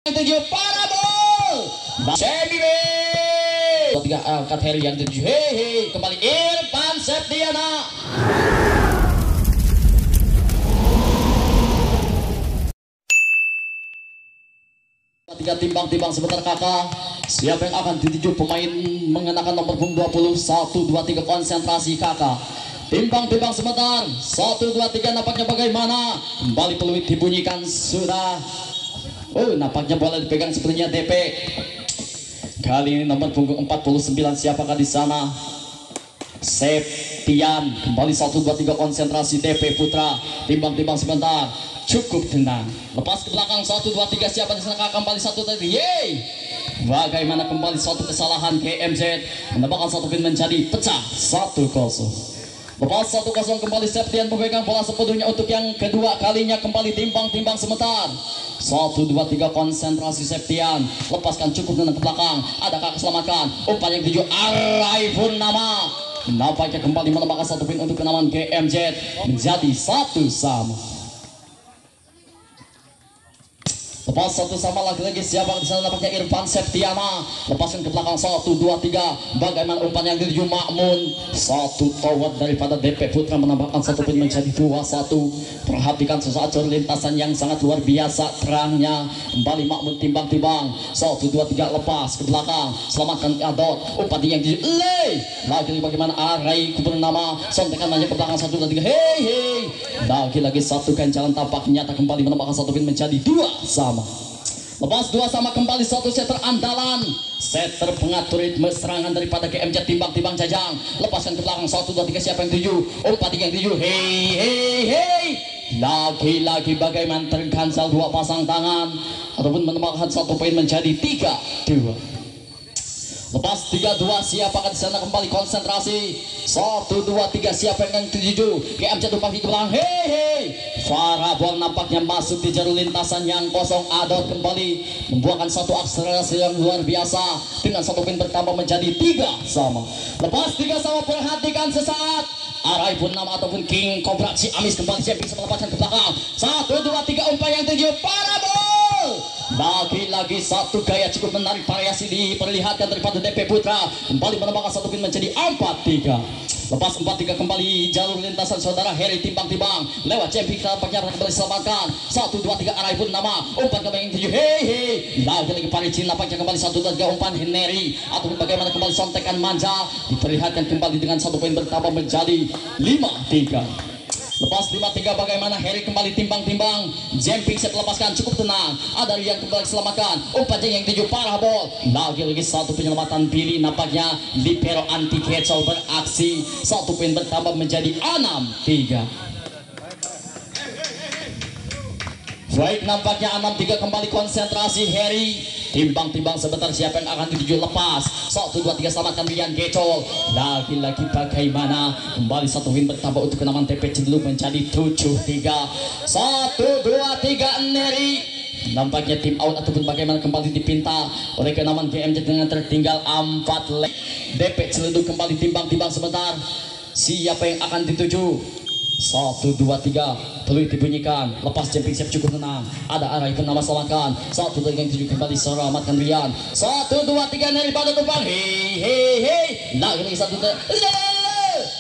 Tujuh parabol Semiwe tiga angkat Heri yang tujuh hehe kembali Irfan Septiana tiga timbang sebentar kakak. Siapa yang akan dituju pemain mengenakan nomor punggung 20 1 2 3 konsentrasi kakak. Timbang sebentar 1 2 3 nampaknya bagaimana kembali peluit dibunyikan sudah. Oh, nampaknya bola dipegang sepertinya DP. Kali ini nomor punggung 49 siapakah di sana? Septian. Kembali 1 2 3 konsentrasi DP Putra. Timbang sebentar. Cukup tenang. Lepas ke belakang 1 2 3 siapa di sana? Kembali 1 tadi. Yeay. Bagaimana kembali satu kesalahan KMZ menambahkan satu pin menjadi pecah 1-0. Lepas 1-0 kembali Septian memegang bola sepenuhnya untuk yang kedua kalinya kembali timbang sebentar. 1 2 3 konsentrasi Septian. Lepaskan cukup dengan ke belakang. Adakah keselamatan? Umpan yang tuju Arai Purnama. Nampaknya kembali menambahkan satu pin untuk kenaman GMZ menjadi 1-1. Lepas 1-1 lagi-lagi siapa di sana nampaknya Irfan Septiana. Lepaskan ke belakang 1 2 3. Bagaimana umpan yang dituju Makmun. Satu towat daripada DP Putra menambahkan satu pin menjadi 2-1. Perhatikan sesaat lintasan yang sangat luar biasa terangnya. Kembali Makmun timbang 1 2 3 lepas ke belakang. Selamatkan Adot. Umpan yang dituju lagi bagaimana Arai Purnama. Sontekan hanya ke belakang 1 2 3. Hei. Lagi satu ganjalan tampak nyata kembali menambahkan satu pin menjadi 2-2. Lepas 2-2 kembali satu setter andalan. Setter pengatur ritme serangan daripada KMJ timbang Jajang. Lepaskan ke belakang 1 2 3 siapa yang tuju? Umpan yang tuju. Hei. Lagi bagaimana tergansal dua pasang tangan ataupun menambahkan satu poin menjadi 3-2. Lepas 3-2 siapakah di sana kembali konsentrasi 1 2 3 siapa yang tuju? KMJ tumpang ke belakang. Hei. Farah Buang nampaknya masuk di jalur lintasan yang kosong. Adot kembali membuahkan satu akselerasi yang luar biasa dengan satu pin bertambah menjadi 3-3. Lepas 3-3 perhatikan sesaat Arai Purnama ataupun King Cobra Ciamis kembali siap bisa melepaskan ke belakang 1 2 3 umpan yang tuju parabol. Lagi satu gaya cukup menarik variasi diperlihatkan daripada DP Putra kembali menambahkan satu pin menjadi 4-3. Lepas 4-3 kembali jalur lintasan saudara Heri timbang lewat Cempik tampaknya kembali selamatkan 1 2 3 Arai Purnama umpan kembali yang tuju. Hei. Lagi Paricin nampaknya kembali 1 2 3 umpan Henry ataupun bagaimana kembali sontekan manja diperlihatkan kembali dengan satu poin bertambah menjadi 5-3. Lepas 5-3 bagaimana Heri kembali timbang Jemping set lepaskan cukup tenang. Ada yang kembali selamatkan umpan yang tuju parabol. Lagi satu penyelamatan pilih nampaknya libero anti kecil beraksi satu poin bertambah menjadi 6-3. Baik nampaknya 6-3 kembali konsentrasi Heri. Timbang sebentar siapa yang akan dituju lepas 1 2 3 selamatkan Rian Gecol. Lagi bagaimana kembali satu win bertambah untuk kenaman TP cenderung menjadi 7-3 1 2 3 Neri. Nampaknya tim out ataupun bagaimana kembali dipinta oleh kenaman GMJ dengan tertinggal 4 leg. DP cenderung kembali timbang sebentar siapa yang akan dituju 1 2 3 peluit dibunyikan. Lepas Jemping siap cukup tenang. Ada Arai Purnama selamatkan 1 2 3 tujuh kembali selamatkan Rian 1 2 3 Neri pada tumpang. Hei. Lagi 1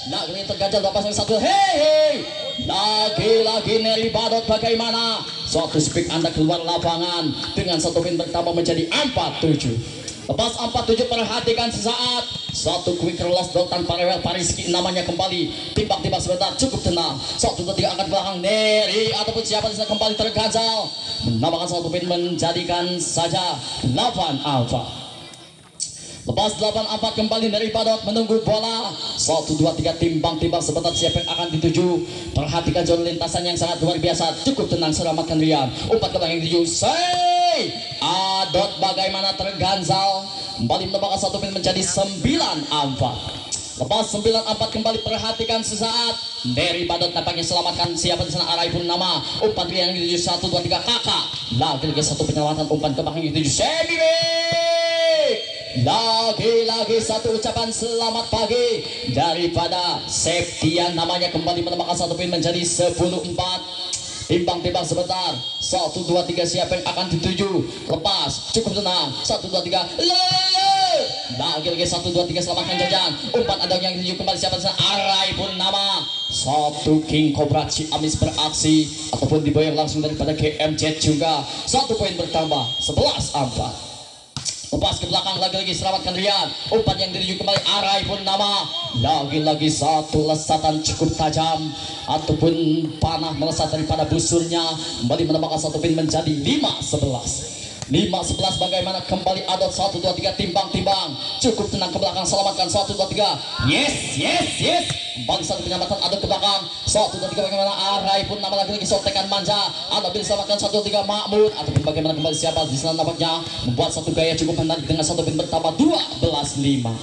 lagi terganjal lepas yang 1. Hei. Lagi Neri Badot bagaimana suatu speak Anda keluar lapangan dengan satu pin bertambah menjadi 4-7. Lepas 4-7 perhatikan sesaat satu quick release tanpa rewel Pariski namanya kembali timbang sebentar cukup tenang 1 2 3 angkat belakang Neri ataupun siapa bisa kembali terganjal menambahkan satu pin menjadikan saja 8-4. Lepas 8-4 kembali dari Badot menunggu bola 1 2 3 timbang sebentar siapa yang akan dituju. Perhatikan jalur lintasan yang sangat luar biasa cukup tenang selamatkan Rian umpan ke belakang yang dituju. Adot bagaimana terganjal kembali menambahkan satu pin menjadi 9-4. Lepas 9-4 kembali perhatikan sesaat dari Badot nampaknya selamatkan siapa di sana Arai Purnama umpan yang dituju 1 2 3 kakak. Lagi satu penyelamatan umpan ke belakang yang dituju Semiwe. Lagi satu ucapan selamat pagi daripada Septian namanya kembali menambahkan satu pin menjadi 10-4. timbang-timbang sebentar. 1 2 3 siapa yang akan dituju? Lepas, cukup tenang. 1 2 3. Lagi-lagi 1 2 3 selamatkan jajan. Umpan ada yang dituju kembali siapa sana? Arai pun nama. 1 King Cobra Ciamis beraksi ataupun diboyong langsung daripada KMZ juga. 1 poin bertambah 11-4. Lepas ke belakang lagi-lagi selamatkan Rian. Umpan yang dituju kembali Arai pun nama. Lagi-lagi 1 lesatan cukup tajam ataupun panah melesat daripada busurnya. Kembali menambahkan 1 pin menjadi 5-11. 5-11 bagaimana kembali Adot 1 2 3 timbang-timbang. Cukup tenang ke belakang selamatkan 1 2 3. Yes. Kembali 1 penyelamatan Adot ke belakang 1 2 3 bagaimana Arai pun nama lagi-lagi sontekan manja. Adot bisa selamatkan 1 2 3 Makmur ataupun bagaimana kembali siapa di sana nampaknya membuat 1 gaya cukup menarik dengan 1 pin bertambah 12-5.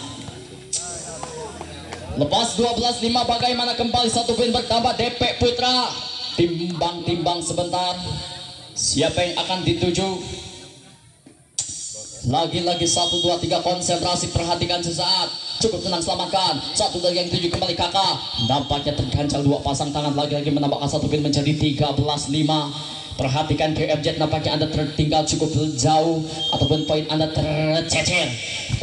Lepas 12-5 bagaimana kembali 1 pin bertambah DP Putra. Timbang-timbang sebentar. Siapa yang akan dituju? Lagi-lagi 1 2 3 konsentrasi, perhatikan sesaat. Cukup tenang selamatkan 1 2 yang tuju kembali kakak. Nampaknya terganjal 2 pasang tangan lagi-lagi menambahkan 1 pin menjadi 13-5. Perhatikan KMZ nampaknya Anda tertinggal cukup jauh ataupun poin Anda tercecer.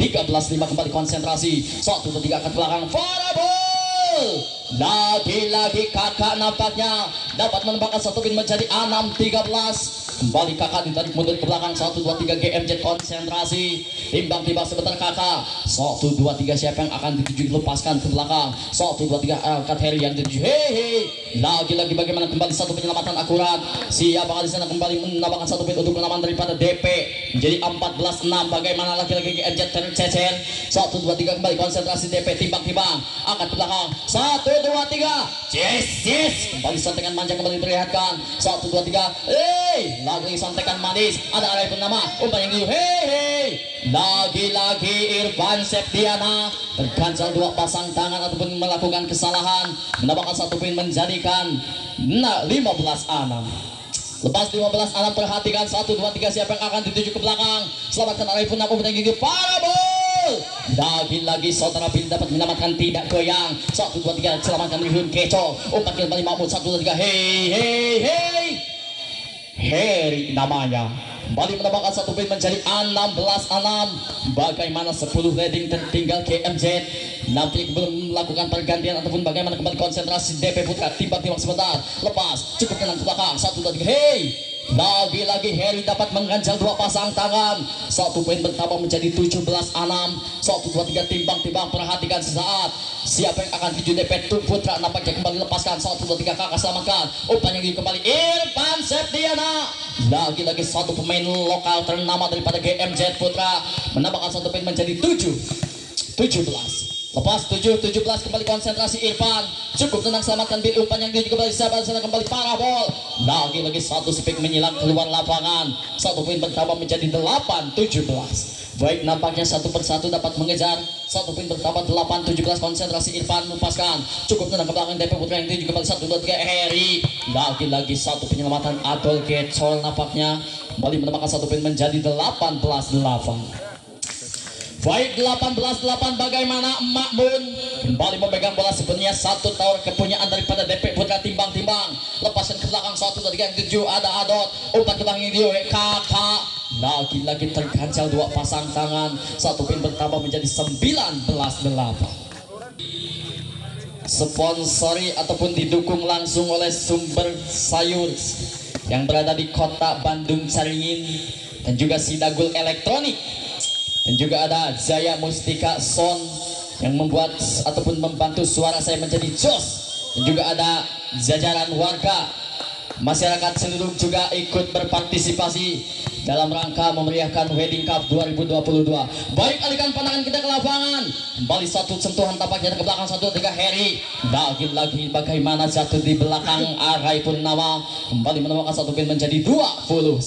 13-5 kembali konsentrasi. 1 2 3 ke belakang parabol. Lagi-lagi kakak nampaknya dapat menambahkan 1 pin menjadi 6-13. Kembali kakak ditarik mundur ke belakang 1 2 3 GMZ konsentrasi. Timbang-timbang sebentar kakak. 1 2 3 siapa yang akan dituju lepaskan ke belakang. 1 2 3 angkat Heri yang dituju. Hei. Lagi-lagi bagaimana kembali 1 penyelamatan akurat. Siapa di sana kembali menambahkan 1 pin untuk penyelamatan daripada DP menjadi 14-6. Bagaimana lagi-lagi GMZ tercecer. 1 2 3 kembali konsentrasi DP timbang-timbang angkat ke belakang. 1 2 3. Yes. Kembali sontekan manja kembali diperlihatkan. 1 2 3. Lagi sontekan manis. Ada Arai pun nama. Umpan yang dulu. Hei. Lagi-lagi Irfan Septiana terganjal 2 pasang tangan ataupun melakukan kesalahan. Menambahkan 1 pin menjadikan 15-6. Lepas 15-6 perhatikan 1 2 3 siapa yang akan dituju ke belakang. Selamatkan Arai pun nama. Umpan yang gigi parabol. Lagi-lagi saudara Bin dapat menyelamatkan tidak goyang. 1 2 3 selamatkan Rihun Keco. Umpan kembali Mahmud 1 2 3. Hei. Heri namanya. Kembali menambahkan 1 pin menjadi 16-6. Bagaimana 10 leading tertinggal KMZ. Nanti belum melakukan pergantian ataupun bagaimana kembali konsentrasi DP Putra. Timbang-timbang sebentar. Lepas. Cukup tenang ke belakang. 1 2 3. Hei. Lagi-lagi Heri dapat mengganjal 2 pasang tangan. 1 poin bertambah menjadi 17-6. 1 2 3 timbang-timbang. Perhatikan sesaat. Siapa yang akan tuju DP Putra nampaknya kembali lepaskan. 1 2 3 kakak selamatkan. Umpan yang kembali Irfan Septiana. Lagi-lagi 1 pemain lokal ternama daripada GMZ Putra menambahkan 1 pin menjadi 17. Lepas 7-17 kembali konsentrasi Irfan. Cukup tenang selamatkan Bil. Umpan yang dituju kembali sahabat sana kembali parabol. Lagi-lagi 1 speak menyilang keluar lapangan. 1 poin bertambah menjadi 8-17. Baik nampaknya 1 persatu dapat mengejar. 1 poin bertambah 8-17 konsentrasi Irfan melepaskan. Cukup tenang ke belakang DP Putra yang dituju kembali 1 2 3 Heri. Lagi-lagi 1 penyelamatan Adol Gecol nampaknya kembali menambahkan 1 poin menjadi 18-8. Baik 18-8 bagaimana Makmun kembali memegang bola sebenarnya 1 tower kepunyaan daripada DP Putra timbang-timbang. Lepaskan ke belakang 1 2 3 yang 7 ada Adot. Umpan ke belakang dia kakak. Lagi-lagi terganjal 2 pasang tangan. 1 pin bertambah menjadi 19-8. Sponsori ataupun didukung langsung oleh Sumber Sayur yang berada di kota Bandung Caringin dan juga Sidagul Elektronik. Dan juga ada Jaya Mustika Sound yang membuat ataupun membantu suara saya menjadi jos. Dan juga ada jajaran warga masyarakat seluruh juga ikut berpartisipasi dalam rangka memeriahkan Wedding Cup 2022. Baik, alihkan pandangan kita ke lapangan. Kembali 1 sentuhan tampaknya ke belakang 1 3 Heri. Lagi-lagi bagaimana jatuh di belakang Arai Purnama. Kembali menambahkan 1 pin menjadi 29.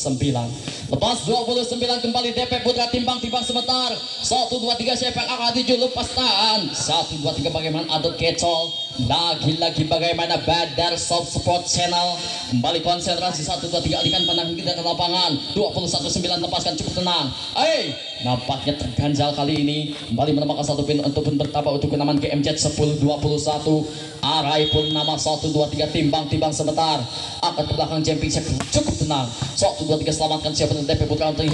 Lepas 29 kembali DP Putra timbang-timbang sebentar. 1 2 3 siapa yang akan dituju lepas tahan. 1 2 3 bagaimana Adot Kecol. Lagi-lagi bagaimana Badar Soft Sport Channel. Kembali konsentrasi 1 2 3 alihkan pandangan kita ke lapangan. 29 21-9 lepaskan cukup tenang. Nampaknya terganjal kali ini. Kembali menambahkan satu pin untuk pun bertambah untuk kenaman GMZ 10-21. Arai pun nama 1-2-3 timbang sebentar. Angkat ke belakang jumping check cukup tenang. 1-2-3 selamatkan siapa DP Putra Antri.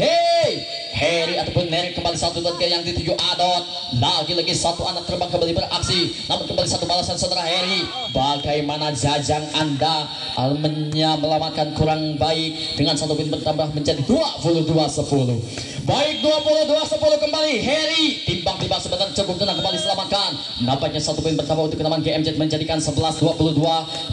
Harry ataupun Nery kembali 1-2-3 yang dituju Adot. Lagi-lagi satu anak terbang kembali beraksi. Namun kembali satu balasan saudara Harry. Bagaimana jajang Anda melamatkan kurang baik dengan satu pin bertambah menjadi 22-10. Baik 22-10 kembali Harry timbang sebentar cukup tenang kembali selamatkan. Nampaknya satu poin bertambah untuk kenaman GMZ menjadikan 11-22.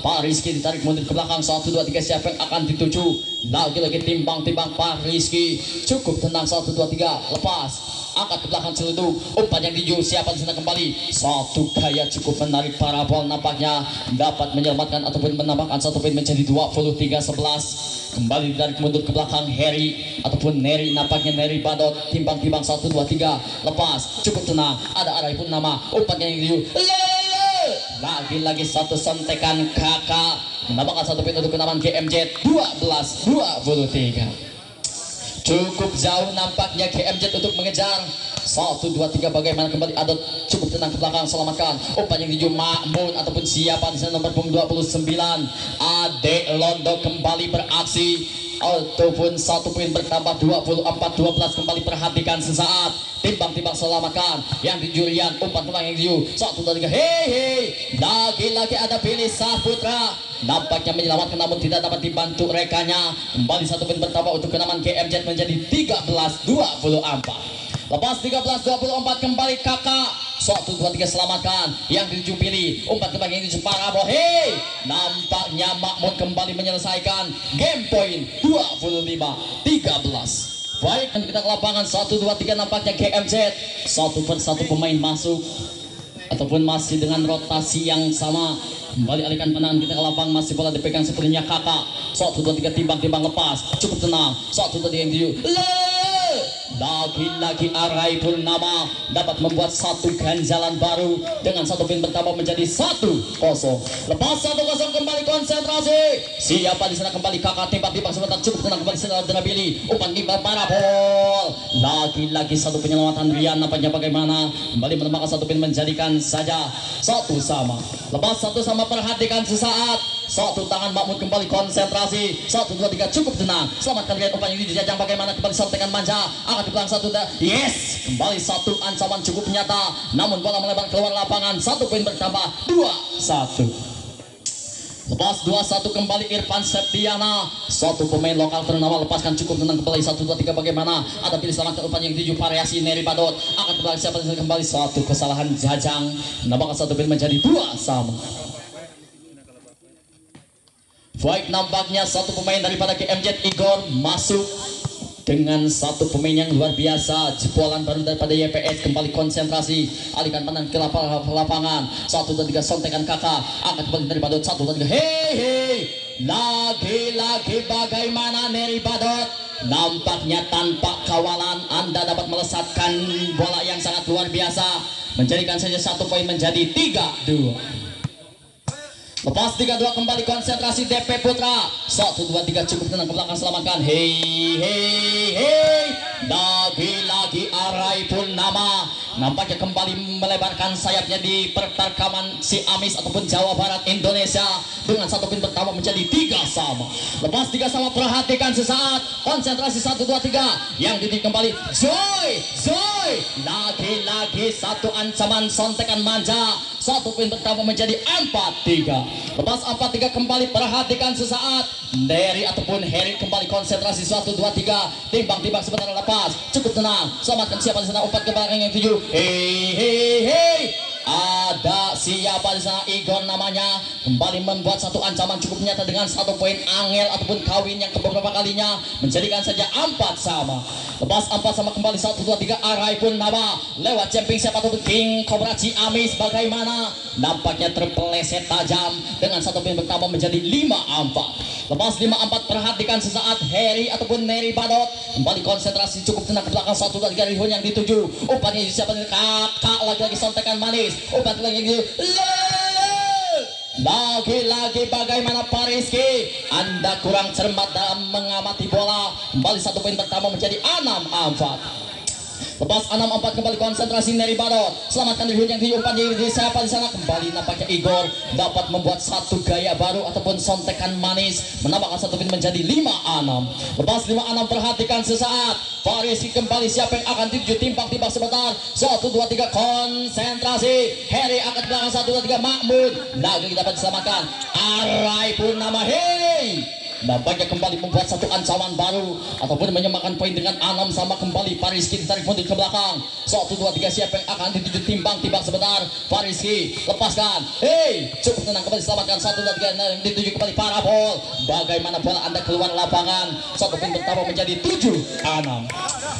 Pak Rizky ditarik mundur ke belakang 1-2-3 siapa yang akan dituju. Lagi-lagi timbang Pak Rizky cukup tenang 1-2-3 lepas. Angkat ke belakang celuduk umpan yang diju siapa di sana kembali. Satu gaya cukup menarik parabol nampaknya dapat menyelamatkan ataupun menambahkan satu poin menjadi 23-11. Kembali dari mundur ke belakang Harry ataupun Nery, nampaknya Nery Badot timbang 1-2-3 lepas cukup tenang. Ada Arai pun nama umpan yang diju. Lagi-lagi satu sontekan kakak menambahkan satu poin untuk kenaman GMZ 12-23. Cukup jauh nampaknya GMZ untuk mengejar. 1-2-3 bagaimana kembali Adot cukup tenang ke belakang selamatkan umpan yang diju Makmun ataupun siapa di sana nomor 29 Ade Londo kembali beraksi ataupun satu poin bertambah 24-12 kembali perhatikan sesaat timbang selamatkan yang di Julian umpan tenang yang diju 1-2-3 lagi-lagi ada Billy Saputra nampaknya menyelamatkan namun tidak dapat dibantu rekanya. Kembali satu poin bertambah untuk kenaman GMZ menjadi 13-24. Lepas 13-24 kembali kakak 1-2-3 selamatkan yang dituju pilih umpan kembali yang dituju Parabo. Nampaknya Makmun kembali menyelesaikan game point 25-13. Baik kita ke lapangan 1-2-3 nampaknya GMZ satu persatu pemain masuk ataupun masih dengan rotasi yang sama. Kembali alihkan pandangan kita ke lapang masih bola dipegang sepenuhnya kakak 1-2-3 timbang lepas cukup tenang 1-2-3 yang dituju. Lagi-lagi Arai Purnama dapat membuat satu ganjalan baru dengan satu pin bertambah menjadi 1-0. Lepas 1-0 kembali konsentrasi. Siapa di sana kembali kakak timbang sebentar cukup tenang kembali setelah Billy umpan timbang parabol. Lagi-lagi satu penyelamatan Rian nampaknya bagaimana kembali menambahkan satu pin menjadikan saja 1-1. Lepas 1-1 perhatikan sesaat. Satu tangan Makmud kembali konsentrasi 1-2-3 cukup tenang selamatkan Rian umpan yang dijajang bagaimana kembali sontekan manja akan dipelang yes kembali satu ancaman cukup nyata namun bola melebar keluar lapangan satu poin bertambah 2-1. Lepas 2-1 kembali Irfan Septiana satu pemain lokal ternama lepaskan cukup tenang kembali 1-2-3 bagaimana ada pilih selamatkan umpan yang dituju variasi Nery Badot akan kembali siapa kembali satu kesalahan jajang menambahkan satu poin menjadi 2-2. Baik nampaknya satu pemain daripada GMZ Igor masuk dengan satu pemain yang luar biasa jebolan baru daripada YPS kembali konsentrasi alihkan pandang ke lapangan 1-2-3 sontekan kakak angkat kembali dari Badot 1-2-3 lagi-lagi bagaimana Nery Badot nampaknya tanpa kawalan Anda dapat melesatkan bola yang sangat luar biasa menjadikan saja satu poin menjadi 3-2. Lepas 3-2 kembali konsentrasi DP Putra 1-2-3 cukup tenang ke belakang selamatkan lagi-lagi Arai Purnama nampaknya kembali melebarkan sayapnya di pertarkaman si Amis ataupun Jawa Barat Indonesia dengan satu pin pertama menjadi 3-3. Lepas 3-3 perhatikan sesaat konsentrasi 1-2-3 yang didik kembali Joy lagi-lagi satu ancaman sontekan manja satu pin pertama menjadi 4-3. Lepas 4-3 kembali perhatikan sesaat Nery ataupun Harry kembali konsentrasi 1-2-3 timbang sebentar lepas cukup tenang selamatkan siapa di sana umpan ke belakang yang 7 ada siapa di sana Igor namanya kembali membuat satu ancaman cukup nyata dengan satu poin angel ataupun kawin yang beberapa kalinya menjadikan saja 4-4. Lepas 4-4 kembali 1-2-3 Arai pun nama lewat jumping siapa tuh King Cobra Ciamis bagaimana nampaknya terpeleset tajam dengan satu poin pertama menjadi 5-4. Lepas 5-4 perhatikan sesaat Harry ataupun Nery Badot kembali konsentrasi cukup tenang ke belakang 1-2-3 Rihun yang dituju umpannya siapa kakak lagi-lagi sontekan manis umpan lagi Lagi-lagi bagaimana Pak Rizky, Anda kurang cermat dalam mengamati bola. Kembali 1 poin pertama menjadi 6-4. Lepas 6-4 kembali konsentrasi Neri Barot. Selamatkan dari yang diumpan di siapa di sana. Kembali nampaknya Igor dapat membuat satu gaya baru ataupun sontekan manis, menambahkan 1 poin menjadi 5-6. Lepas 5-6 perhatikan sesaat. Pak Rizky kembali, siapa yang akan tuju, timbang-timbang sebentar. 1 2 3 konsentrasi. Harry akan belakang 1 2 3 Mahmud. Lagi dapat diselamatkan. Arai pun nama nampaknya kembali membuat satu ancaman baru ataupun menyamakan poin dengan 6 sama. Kembali Pak Rizky ditarik mundur ke belakang. 1 2 3 siapa yang akan dituju, timbang-timbang sebentar. Pak Rizky lepaskan. Cukup tenang, kembali selamatkan. 1 2 3 dituju kembali parabol. Bagaimana bola Anda keluar lapangan. 1 poin pertama menjadi 7-6.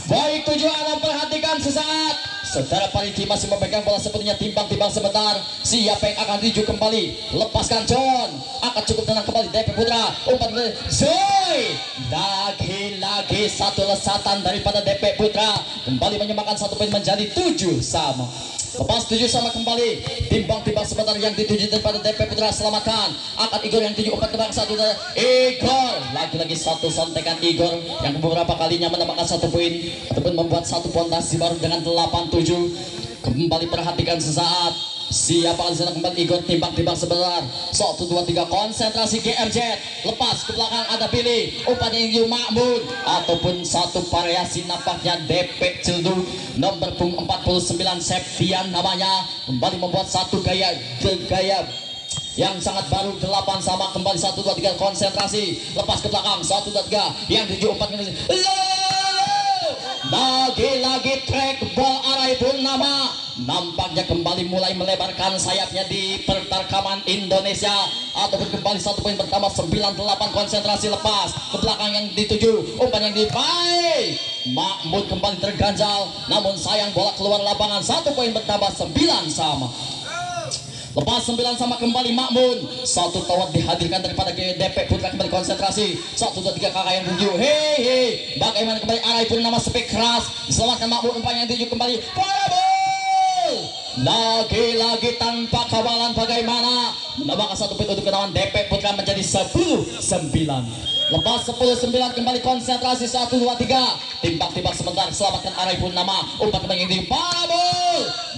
Baik, 7-6 perhatikan sesaat. Saudara Pak Rizky masih memegang bola sepertinya, timbang-timbang sebentar. Siapa yang akan dituju kembali. Lepaskan John. Akan cukup tenang kembali DP Putra. Umpan kembali Zoy. Lagi-lagi satu lesatan daripada DP Putra. Kembali menyamakan 1 poin menjadi 7-sama. Lepas 7 sama kembali, timbang-timbang sebentar yang dituju daripada DP Putra. Selamatkan, akan Igor yang tuju, umpan ke belakang 1 Igor, lagi-lagi satu sontekan Igor yang beberapa kalinya menambahkan 1 poin ataupun membuat satu pondasi baru dengan 8-7. Kembali perhatikan sesaat. Siapa di sana kembali Igor, timbang-timbang sebentar. 1 2 3 konsentrasi GRZ. Lepas ke belakang ada Billy. Umpan yang Mahmud ataupun satu variasi nampaknya DP Cildu nomor punggung 49 Septian namanya. Kembali membuat satu gaya yang sangat baru. 8 sama. Kembali 1 2 3 konsentrasi. Lepas ke belakang 1 2 3 yang 7 umpan kembali. Lagi-lagi track ball Arai Purnama nampaknya kembali mulai melebarkan sayapnya di pertarkaman Indonesia ataupun kembali 1 poin pertama 9-8. Konsentrasi lepas ke belakang yang dituju, umpan yang dipakai Mahmud kembali terganjal, namun sayang bola keluar lapangan. 1 poin bertambah 9 sama. Lepas 9 sama kembali Makmun. 1 tawat dihadirkan daripada DP Putra. Kembali konsentrasi 1 2 3 kakak yang tuju. Bagaimana kembali Arai Purnama speak keras. Diselamatkan Makmun, umpan yang tuju kembali parabol. Lagi-lagi tanpa kawalan. Bagaimana menambahkan 1 poin untuk kenawan DP Putra menjadi 10-9. Lepas 10-9 kembali konsentrasi 1 2 3. Timbang-timbang sebentar, selamatkan Arai Purnama. Umpan kembali yang parabol.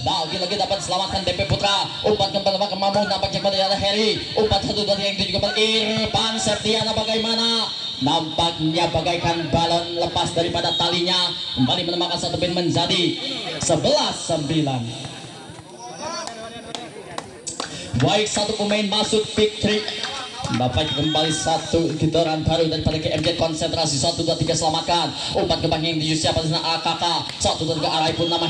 Lagi-lagi dapat selamatkan DP Putra. Umpan kembali ke Mamung, nampaknya kembali ada Harry. Umpan 1 2 3 yang itu juga Irfan Septiana. Bagaimana nampaknya bagaikan balon lepas daripada talinya. Kembali menambahkan 1 poin menjadi 11-9. Baik, 1 pemain masuk pick 3. Dapat kembali 1 gitaran baru daripada KMJ. Konsentrasi 1 2 3 selamatkan. Umpan ke belakang yang di siapa di sana AKK. 1 2 3 Arai Purnama.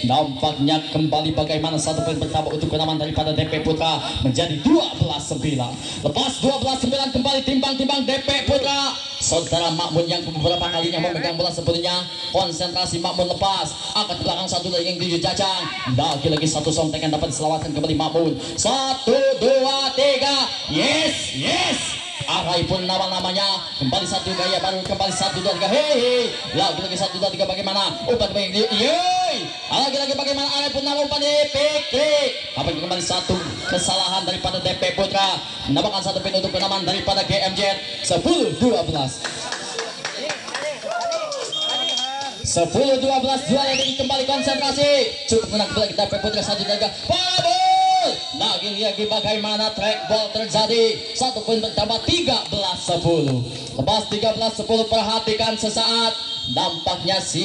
Nampaknya kembali bagaimana 1 poin pertama untuk kenaman daripada DP Putra menjadi 12-9. Lepas 12-9 kembali timbang-timbang DP Putra. Saudara Makmun yang beberapa kalinya memegang bola sebelumnya. Konsentrasi Makmun lepas. Angkat ke belakang 1 2 yang 7 Jajang. Lagi-lagi 1 sontekan dapat diselamatkan kembali Makmun. 1 2 3. Yes. Arai Purnama namanya. Kembali 1 gaya baru. Kembali 1 2 3. Lagi-lagi 1 2 3 bagaimana? Umpan kembali. Lagi-lagi bagaimana Arai Purnama umpan di pick. Apa kembali 1 kesalahan daripada DP Putra. Menambahkan 1 poin untuk kenaman daripada GMJ. 10-12. 10-12. 2 lagi kembali konsentrasi. Cukup menang kembali DP Putra 1 2 3. Lagi-lagi bagaimana track ball terjadi. 1 poin bertambah 13-10. Lepas 13-10 perhatikan sesaat. Nampaknya si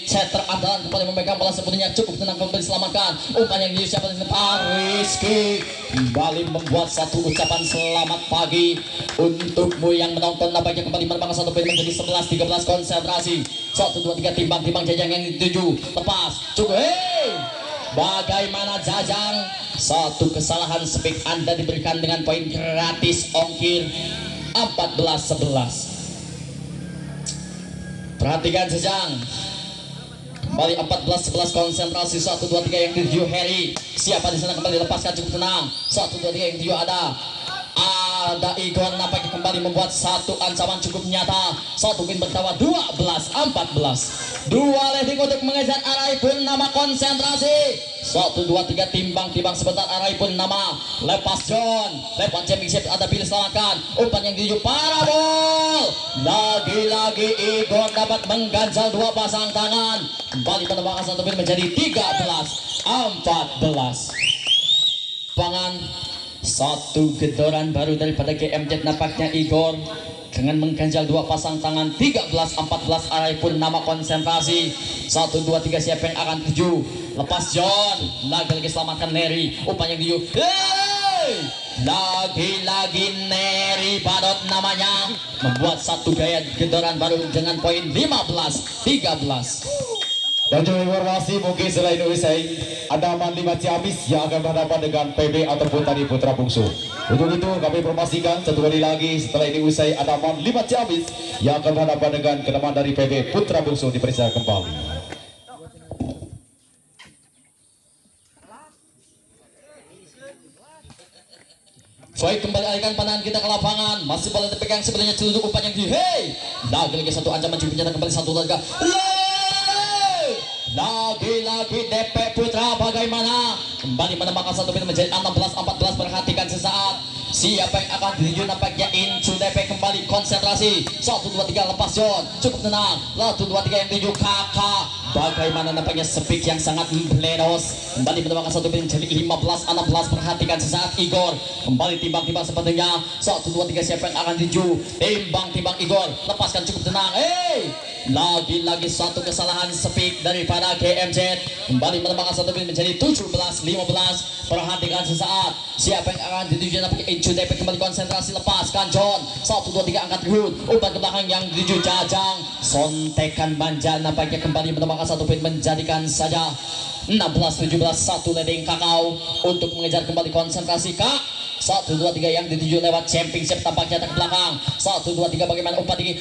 Ceter andalan kembali memegang bola sebetulnya. Cukup tenang kembali selamatkan. Umpan yang siapa di Rizky kembali membuat 1 ucapan selamat pagi untukmu yang menonton. Nampaknya kembali menambahkan 1 poin menjadi 11-13. Konsentrasi 1 2 3 timbang-timbang Jajang yang dituju. Lepas cukup. Bagaimana Jajang? 1 kesalahan speak Anda diberikan dengan poin gratis ongkir 14-11. Perhatikan Jajang. Kembali 14-11 konsentrasi 1 2 3 yang dituju Harry. Siapa di sana kembali lepaskan cukup tenang. 1 2 3 yang dituju ada ada Igor nampaknya kembali membuat satu ancaman cukup nyata. Satu poin bertawa 12-14. Dua leading untuk mengejar Arai pun nama konsentrasi. 1, 2, 3 timbang sebentar Arai pun nama lepas John. Lepas championship ada pilih selamatkan. Umpan yang dituju parabol. Lagi-lagi Igor dapat mengganjal dua pasang tangan. Kembali menambahkan satu poin menjadi 13-14. Pangan satu gedoran baru daripada GMZ nampaknya Igor dengan mengganjal dua pasang tangan. 13-14 Arai pun nama konsentrasi. 1, 2, 3 siapa yang akan tuju. Lepas John, lagi-lagi selamatkan Neri. Umpan yang diu. Lagi-lagi Neri Badot namanya membuat satu gaya gedoran baru dengan poin 15-13. Dan juga informasi mungkin selain usai ada Manlima Ciamis yang akan berhadapan dengan PB ataupun tadi Putra Bungsu. Untuk itu kami informasikan satu kali lagi setelah ini usai ada Manlima Ciamis yang akan berhadapan dengan kenaman dari PB Putra Bungsu diperiksa kembali. Baik, kembali alihkan pandangan kita ke lapangan. Masih bola dipegang sebenarnya celuduk umpan yang di. Lagi-lagi satu ancaman cukup nyata kembali satu laga. Lagi-lagi DP Putra bagaimana kembali menambahkan satu poin menjadi 16-14. Perhatikan sesaat siapa yang akan dituju nampaknya Incu DP kembali konsentrasi. 1, 2, 3 lepas John cukup tenang. 1, 2, 3 yang dituju kakak bagaimana nampaknya speak yang sangat bledos kembali menambahkan satu poin menjadi 15-16. Perhatikan sesaat Igor kembali timbang sepertinya. 1, 2, 3 siapa yang akan dituju timbang Igor lepaskan cukup tenang. Lagi-lagi satu kesalahan speak daripada GMZ kembali menambahkan satu poin menjadi 17-15. Perhatikan sesaat siapa yang akan dituju nampaknya Incu DP kembali konsentrasi. Lepaskan John. 1, 2, 3 angkat Rud umpan ke belakang yang dituju Jajang sontekan manja nampaknya kembali menambahkan satu poin menjadikan saja 16-17. Satu leading Kakao untuk mengejar kembali konsentrasi Kak. 1, 2, 3 yang dituju lewat championship tampaknya ke belakang. 1, 2, 3 bagaimana umpan tinggi.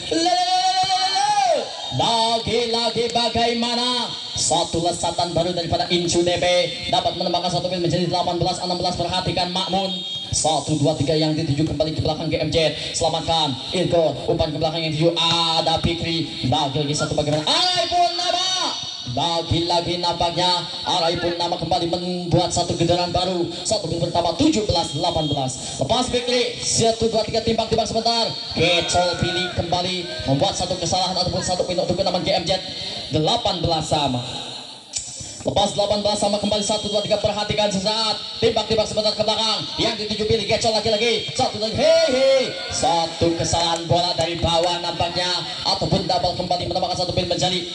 Lagi-lagi bagaimana satu lesatan baru daripada Incu DP dapat menambahkan satu poin menjadi 18-16. Perhatikan Makmun. 1, 2, 3 yang dituju kembali ke belakang GMZ. Selamatkan Igor umpan ke belakang yang dituju ada Fikri. Lagi-lagi satu bagaimana Arai pun nama. Lagi-lagi nampaknya Arai pun nama kembali membuat satu gedaran baru. Satu poin bertambah 17-18. Lepas Fikri 1, 2, 3 timbang sebentar. Kecol pilih kembali membuat satu kesalahan ataupun satu poin untuk kenaman GMZ. 18 sama. Lepas 18 sama kembali 1, 2, 3. Perhatikan sesaat timbang sebentar ke belakang yang dituju pilih Kecol lagi-lagi. Satu lagi satu kesalahan bola dari bawah nampaknya ataupun double kembali menambahkan satu poin menjadi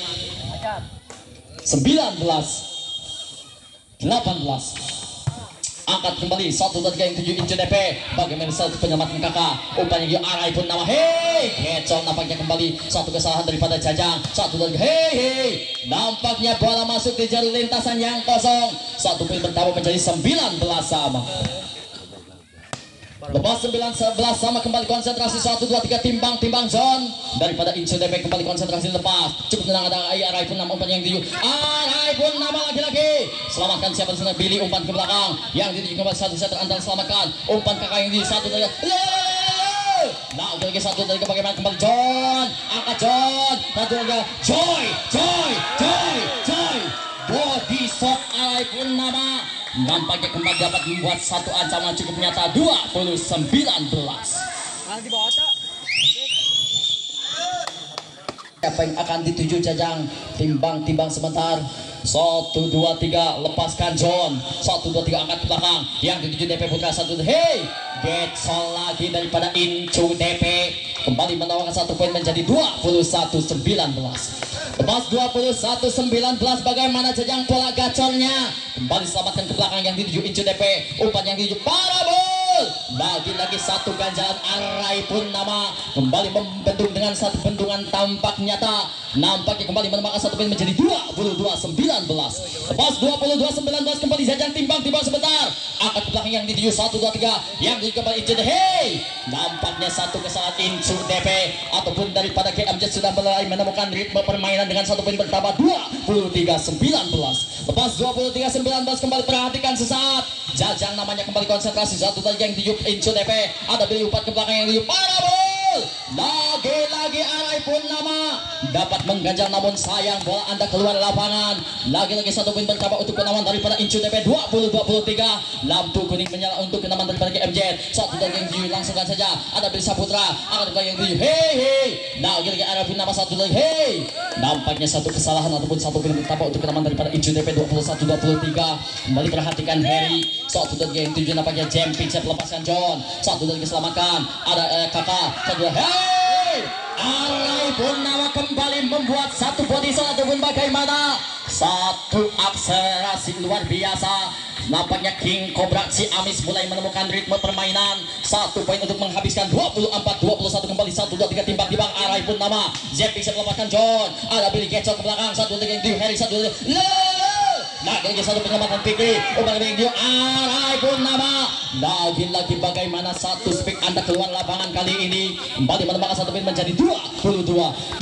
19-18. Angkat kembali 1, 2, 3 yang tuju Incu DP. Bagaimana satu penyelamatan kakak umpan yang Arai pun nama. Kecol nampaknya kembali satu kesalahan daripada Jajang. 1, 2, 3 nampaknya bola masuk di jalur lintasan yang kosong. Satu poin bertambah menjadi 19 sama. Lepas 19 sama kembali konsentrasi. 1, 2, 3 timbang zone daripada Incu DP kembali konsentrasi. Lepas cukup tenang ada Arai pun nama umpan yang dituju. Arai pun nama lagi-lagi selamatkan siapa di sana. Billy umpan ke belakang yang dituju kembali satu set antara selamatkan umpan kakak yang dituju. 1 dari lagi satu dari bagaimana kembali John angkat John. Satu lagi Joy body shot Arai pun nama nampaknya kembali dapat membuat satu ancaman cukup nyata. 20-19. Siapa yang akan dituju Jajang timbang sebentar. 1, 2, 3 lepaskan John. 1, 2, 3 angkat ke belakang yang dituju DP Putra. 1, Getsol lagi daripada Incu DP kembali menawarkan satu poin menjadi 21-19. Lepas 21-19 bagaimana Jajang pola gacornya kembali selamatkan ke belakang yang dituju Incu DP. Umpan yang dituju parabol. Lagi-lagi satu ganjalan Arai pun nama kembali membendung dengan satu bendungan tampak nyata. Nampaknya kembali menambahkan satu poin menjadi 22-19. Lepas 22-19 kembali Jajang timbang sebentar. Angkat ke belakang yang dituju 1, 2, 3 yang dituju kembali Incu DP. Nampaknya satu kesalahan Incu DP ataupun daripada KMJ sudah mulai menemukan ritme permainan dengan satu poin bertambah 23-19. Lepas 23-19 kembali perhatikan sesaat. Jajang namanya kembali konsentrasi. Satu lagi yang diup Incu DP. Ada beli umpat ke belakang yang diup. Parabol. Lagi-lagi Arai pun nama dapat mengganjal, namun sayang bola Anda keluar lapangan. Lagi-lagi satu poin bertambah untuk kenaman daripada Incu DP. 20-23. Lampu kuning menyala untuk kenaman daripada GMZ. Satu lagi yang diup langsungkan saja. Ada beli Saputra. Ada beli yang diup. Hei. Lagi-lagi Arai pun nama satu lagi. Hei. Nampaknya satu kesalahan ataupun satu poin bertambah untuk kenaman daripada Incu DP. 21-23. Kembali perhatikan Harry. Satu lagi yang tujuh nampaknya Jempin. Saya lepaskan John. Satu lagi selamatkan. Ada kakak. Satu lagi. Hei. Arai Purnama kembali membuat satu body shot ataupun bagaimana. Satu akselerasi luar biasa. Nampaknya King Cobra Ciamis mulai menemukan ritme permainan. Satu poin untuk menghabiskan 24-21 kembali. 1-2-3 timbang-timbang Arai Purnama. Jempin saya lepaskan John. Ada Billy Gecok ke belakang. Satu lagi yang di Harry. Satu lagi. Lagi satu penyelamatan Fikri. Lagi Arai Purnama. Lagi-lagi bagaimana satu speak Anda keluar lapangan kali ini. Kembali menambahkan satu poin menjadi 22-24.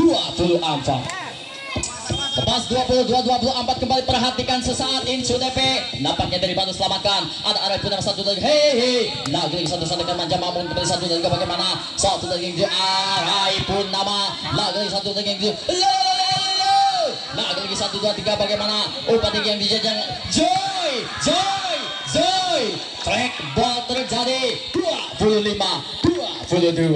Lepas 22-24 kembali perhatikan sesaat Incu DP. Nampaknya dari Banu selamatkan. Ada Arai Purnama satu lagi. Hei. Lagi satu dengan Manja Mamun kembali satu lagi bagaimana. Satu lagi yang Arai Purnama. Lagi satu lagi yang lagi 1, 2, 3 bagaimana umpan tinggi yang dijajang Joy track ball terjadi 25-22.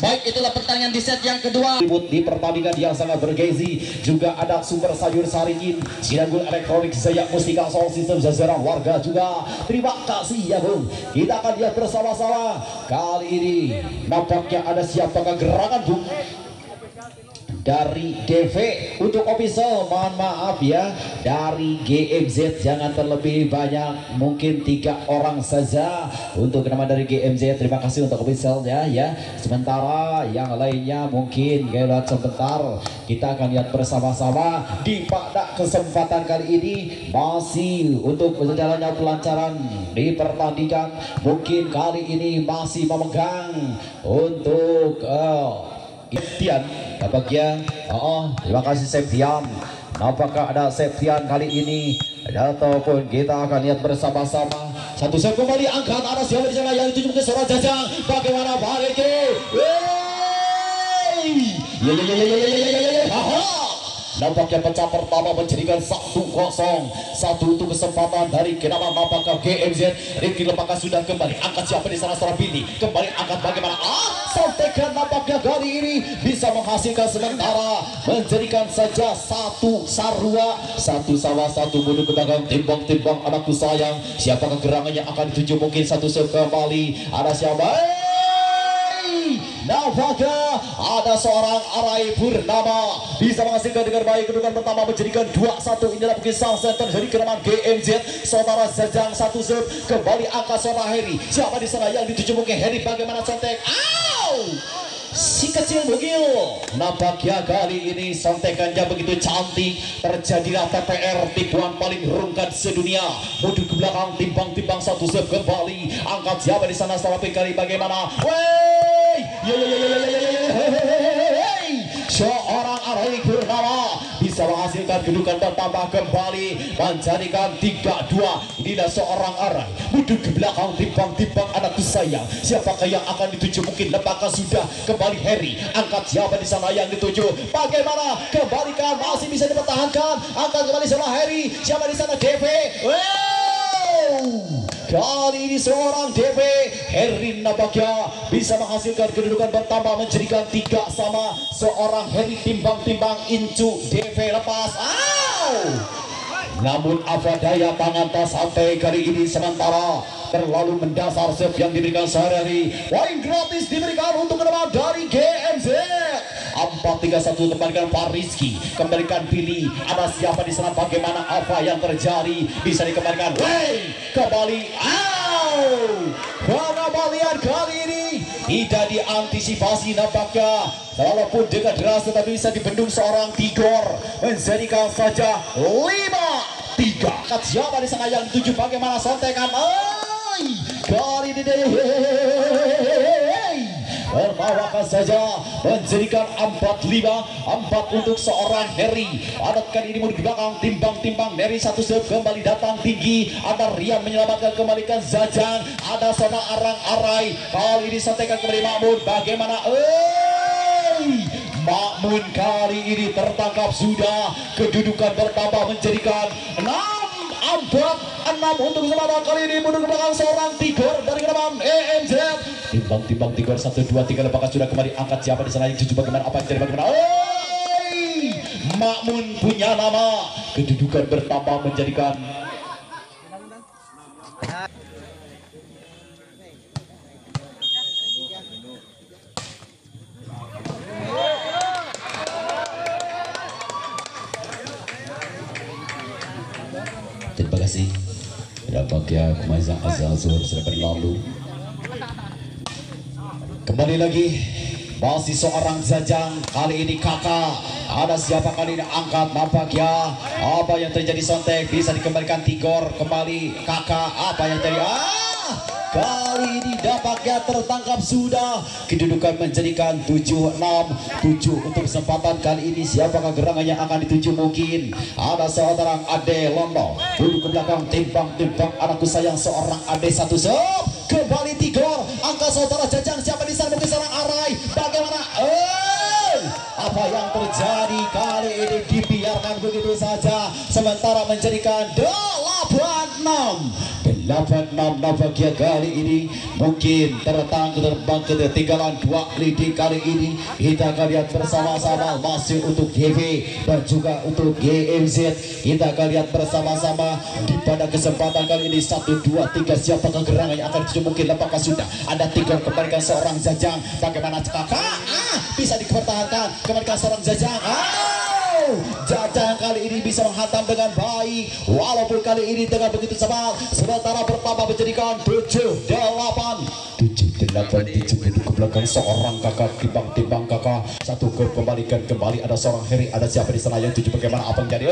Baik, itulah pertandingan di set yang kedua. Di pertandingan yang sangat bergengsi juga ada Sumber Sayur Saringin, Sinanggul Elektronik, Zayak Mustika, Sound System, jajaran warga juga. Terima kasih ya Bung. Kita akan lihat bersama-sama kali ini nampaknya ada siapakah gerangan Bung dari DV untuk official. Mohon maaf ya, dari GMZ jangan terlebih banyak, mungkin 3 orang saja untuk nama dari GMZ. Terima kasih untuk official ya. Sementara yang lainnya mungkin lihat sebentar, kita akan lihat bersama-sama di pada kesempatan kali ini masih untuk berjalannya pelancaran di pertandingan. Mungkin kali ini masih memegang untuk Septian, nampaknya. Terima kasih Septian. Apakah ada Septian kali ini? Ataupun kita akan lihat bersama-sama. Satu set kembali angkat arah siapa di sana yang dituju ke seorang Jajang. Bagaimana balik? Nampaknya pecah pertama menjadikan 1-0. Satu untuk kesempatan dari kenapa apakah GMZ. Ricky Lepaka sudah kembali angkat siapa di sana seorang Billy. Kembali angkat bagaimana. Sampaikan nampaknya kali ini bisa menghasilkan sementara, menjadikan saja satu sarua, satu sawah, satu bunuh ke belakang. Timbang-timbang anakku sayang. Siapakah gerangan yang akan dituju? Mungkin satu set kembali. Ada siapa? Nampaknya ada seorang Arai Purnama bisa menghasilkan dengan baik. Kedudukan pertama menjadikan 2-1. Inilah mungkin sang center dari kenaman GMZ. Saudara Jajang satu set kembali angkat seorang Harry. Siapa di sana yang dituju? Mungkin Harry. Bagaimana contek? Si kecil bugil. Nampaknya kali ini sontekannya begitu cantik. Terjadilah TPR, tipuan paling rungkat sedunia. Mundur ke belakang, timbang-timbang satu set kembali. Angkat siapa di sana setelah kali bagaimana? Seorang Arai Purnama bisa menghasilkan kedudukan bertambah kembali menjadikan 3-2. Inilah seorang Arai mundur ke belakang, timbang-timbang anakku sayang. Siapakah yang akan dituju? Mungkin lembaga sudah kembali Harry. Angkat siapa di sana yang dituju? Bagaimana? Kembalikan, masih bisa dipertahankan. Angkat kembali sama Harry. Siapa di sana? DV. Kali ini seorang DV Harry nampaknya bisa menghasilkan kedudukan pertama menjadikan 3-3. Seorang Harry timbang-timbang Incu DV lepas. Namun apa daya tangan tak sampai kali ini, sementara terlalu mendasar serve yang diberikan sehari-hari. Poin gratis diberikan untuk kenaman dari GMZ. 4-3-1 kembalikan Pak Rizky, kembalikan Billy. Ada siapa di sana? Bagaimana apa yang terjadi? Bisa dikembalikan. Kembali. Pengembalian kali ini tidak diantisipasi nampaknya. Walaupun dengan deras tetapi bisa dibendung seorang Tigor, menjadikan saja 5-3. Siapa di sana yang dituju? Bagaimana sontekan? Kali ini berbawakan saja menjadikan 45 4 untuk seorang Heri. Adat kali ini mundur ke belakang, timbang Heri satu serve kembali datang tinggi. Ada Rian menyelamatkan kembalikan Zajang. Ada Sona Arang Arai. Kali ini sontekan kembali Makmun. Bagaimana? Makmun kali ini tertangkap sudah. Kedudukan bertambah menjadikan 6 untuk kesempatan kali ini mundur ke belakang seorang Tigor dari Kedaman EMZ. Timbang Tigor 1 2 3 lepakan sudah kembali angkat siapa di sana yang tuju bagaimana apa yang jadi bagaimana. Makmun punya nama. Kedudukan bertambah menjadikan terima kasih. Dapatnya Kumazang Azazur sudah berlalu. Kembali lagi masih seorang Zajang. Kali ini kakak. Ada siapa kali ini angkat nampaknya. Apa yang terjadi sontek bisa dikembalikan Tigor kembali kakak. Apa yang terjadi? Kali ini dapatnya tertangkap sudah. Kedudukan menjadikan 7-6 7 untuk kesempatan kali ini. Siapakah gerangan yang akan dituju mungkin? Ada seorang Ade Londo duduk ke belakang timbang anakku sayang seorang Ade satu sop. Kembali Tigor angka saudara Jajang siapa di sana mungkin seorang Arai. Bagaimana? Apa yang terjadi kali ini dibiarkan begitu saja sementara menjadikan 8-6 nampaknya kali ini mungkin terbang ke ketinggalan 2 leading kali ini. Kita akan lihat bersama-sama masih untuk GV dan juga untuk GMZ. Kita akan lihat bersama-sama di pada kesempatan kali ini 1 2 3 siapakah gerangan yang akan dituju mungkin apakah sudah ada Tigor kembalikan seorang Zajang. Bagaimana kakak? Bisa dipertahankan kembalikan seorang Zajang. Jajang kali ini bisa menghantam dengan baik walaupun kali ini dengan begitu cepat sementara bertambah menjadikan 7-8 duduk ke belakang seorang kakak timbang kakak satu kembalikan kembali ada seorang Heri. Ada siapa di sana yang tuju bagaimana apa yang jadi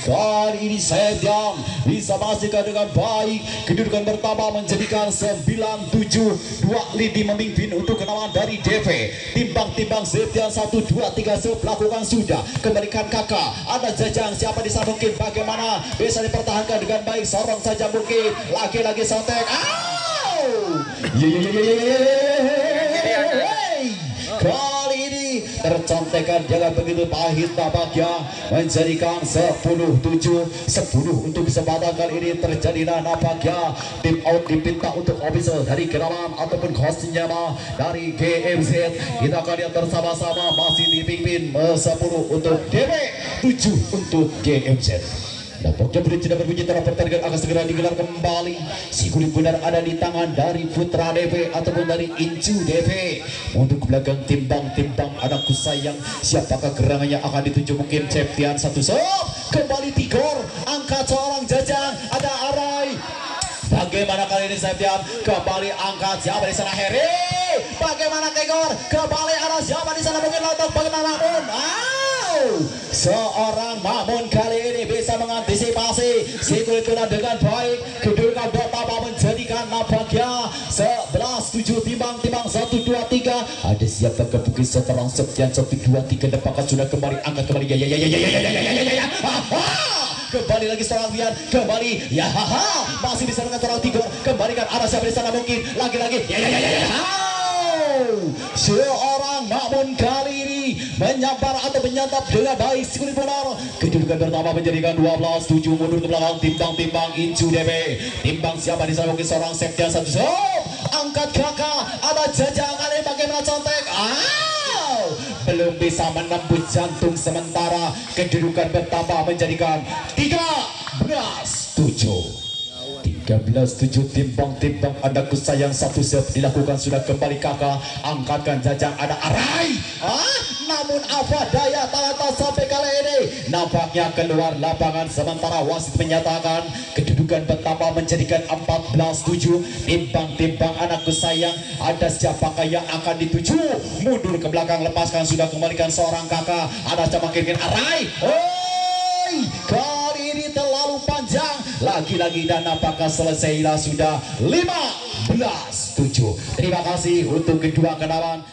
kali ini Sediam bisa masukkan dengan baik. Kedudukan bertambah menjadikan 9-7 2 lidi memimpin untuk kenalan dari DV. Timbang Sediam 1 2 3 lakukan sudah kembalikan kakak. Ada Jajang siapa di sana mungkin bagaimana bisa dipertahankan dengan baik seorang saja mungkin lagi-lagi sontek. Kali ini tercontekan jangan begitu pahit nampaknya menjadikan 10-7 untuk kesempatan kali ini terjadilah nampaknya tim out dipinta untuk official dari Kenalan ataupun hostnya dari GMZ. Kita akan lihat bersama-sama masih dipimpin 10 untuk DW 7 untuk GMZ. Nampaknya tidak berbunyi terang pertandingan akan segera digelar kembali. Si kulit benar ada di tangan dari Putra DV ataupun dari Incu DV. Untuk ke belakang timbang anakku sayang. Siapakah gerangan yang akan dituju mungkin Septian satu sop. Kembali Tigor angkat seorang Jajang. Ada Arai. Bagaimana kali ini Septian kembali angkat siapa di sana Heri. Bagaimana Tigor kembali ada siapa di sana mungkin Lotok. Bagaimana Makmun. Seorang Makmun kali ini bisa mengantisipasi si kulit kuda dengan baik. Kedudukan bertambah menjadikan nampaknya 11-7 timbang 1 2 3. Ada siapa kebukit setelah Septian 1 2 3 dapatkan sudah kembali angkat kembali ya. Kembali lagi seorang Rian kembali ya masih bisa dengan seorang Tigor kembalikan ada siapa di sana mungkin lagi-lagi seorang Makmun kali ini menyambar atau menyantap dengan baik si kulit benar. Kedudukan pertama menjadikan 12-7 mundur ke belakang timbang Incu DB. Timbang siapa di sana mungkin seorang Septian satu angkat kakak ada Jajang kali bagaimana contek belum bisa menembus jantung sementara kedudukan bertambah menjadikan 13-7 timbang anakku sayang satu set dilakukan sudah kembali kakak angkatkan Jajang ada Arai namun apa daya tak sampai kali ini nampaknya keluar lapangan sementara wasit menyatakan kedudukan bertambah menjadikan 14-7 timbang anakku sayang. Ada siapakah yang akan dituju mundur ke belakang lepaskan sudah kembalikan seorang kakak ada siapa kirikan Arai kali ini terlalu panjang lagi-lagi dan apakah selesailah sudah 15 7. Terima kasih untuk kedua kenalan.